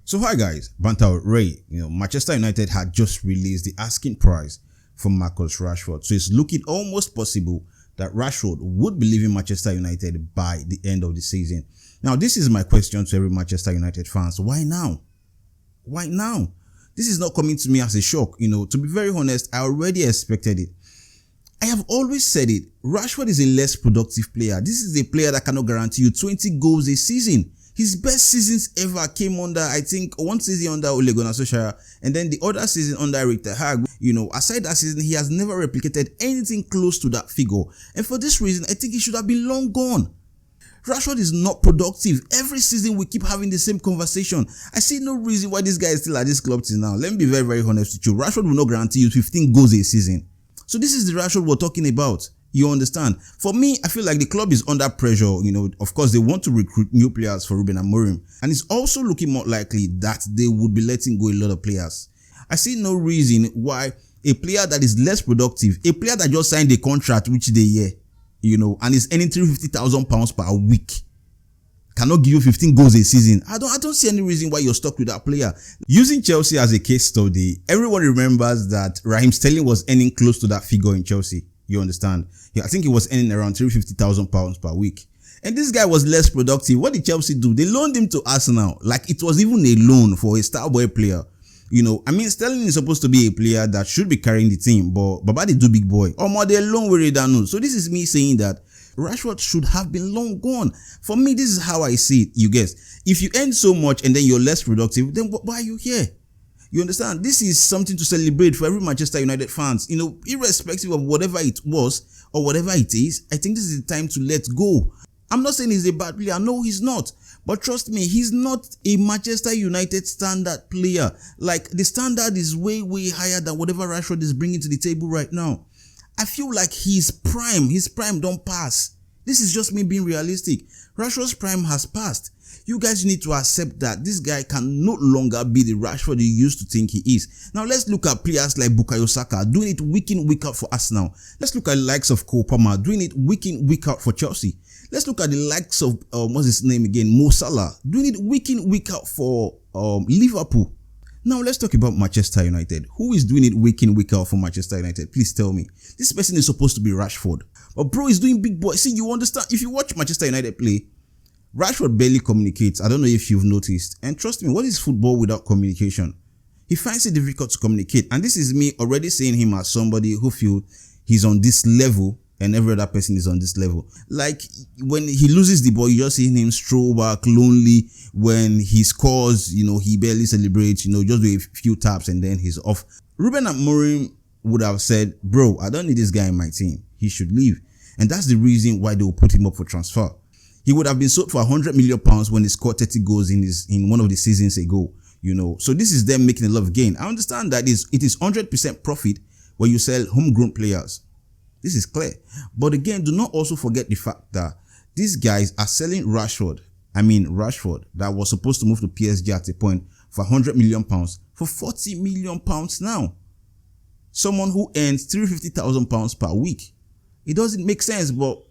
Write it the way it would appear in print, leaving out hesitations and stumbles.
So hi guys, Banter Ray. Manchester United had just released the asking price for Marcus Rashford. So it's looking almost possible that Rashford would be leaving Manchester United by the end of the season. Now this is my question to every Manchester United fans. Why now? Why now? This is not coming to me as a shock. To be very honest, I already expected it. I have always said it. Rashford is a less productive player. This is a player that cannot guarantee you 20 goals a season. His best seasons ever came under, I think, one season under Ole Gunnar Solskjaer, and then the other season under Erik ten Hag. Aside that season, he has never replicated anything close to that figure. And for this reason, I think he should have been long gone. Rashford is not productive. Every season we keep having the same conversation. I see no reason why this guy is still at this club till now. Let me be very, very honest with you. Rashford will not guarantee you 15 goals a season. So this is the Rashford we're talking about. You understand? For me, I feel like the club is under pressure. Of course, they want to recruit new players for Ruben Amorim. And it's also looking more likely that they would be letting go a lot of players. I see no reason why a player that is less productive, a player that just signed a contract which they year, and is earning £350,000 per week, cannot give you 15 goals a season. I don't see any reason why you're stuck with that player. Using Chelsea as a case study, everyone remembers that Raheem Sterling was earning close to that figure in Chelsea. You understand? Yeah, I think he was earning around £350,000 per week. And this guy was less productive. What did Chelsea do? They loaned him to Arsenal. Like it was even a loan for a star boy player. Sterling is supposed to be a player that should be carrying the team, but Baba they do big boy. Or more they loan where they don't know. So this is me saying that Rashford should have been long gone. For me, this is how I see it. You guess, if you earn so much and then you're less productive, then why are you here? You understand? This is something to celebrate for every Manchester United fans. Irrespective of whatever it was or whatever it is, I think this is the time to let go. I'm not saying he's a bad player. No, he's not. But trust me, he's not a Manchester United standard player. Like the standard is way, way higher than whatever Rashford is bringing to the table right now. I feel like his prime don't pass. This is just me being realistic. Rashford's prime has passed. You guys need to accept that this guy can no longer be the Rashford you used to think he is. Now let's look at players like Bukayo Saka doing it week in, week out for Arsenal. Let's look at the likes of Cole Palmer doing it week in, week out for Chelsea. Let's look at the likes of, what's his name again, Mo Salah, doing it week in, week out for Liverpool. Now let's talk about Manchester United. Who is doing it week in, week out for Manchester United? Please tell me. This person is supposed to be Rashford. But bro is doing big boy. See, you understand? If you watch Manchester United play, Rashford barely communicates. I don't know if you've noticed. And trust me, what is football without communication? He finds it difficult to communicate. And this is me already seeing him as somebody who feels he's on this level and every other person is on this level. Like when he loses the ball, you just see him stroll back lonely. When he scores, he barely celebrates, just do a few taps and then he's off. Ruben Amorim would have said, bro, I don't need this guy in my team. He should leave. And that's the reason why they will put him up for transfer. He would have been sold for £100 million when he scored 30 goals in one of the seasons ago, So this is them making a lot of gain. I understand that it is 100% profit when you sell homegrown players. This is clear. But again, do not also forget the fact that these guys are selling Rashford that was supposed to move to PSG at a point for £100 million for £40 million now. Someone who earns £350,000 per week. It doesn't make sense, but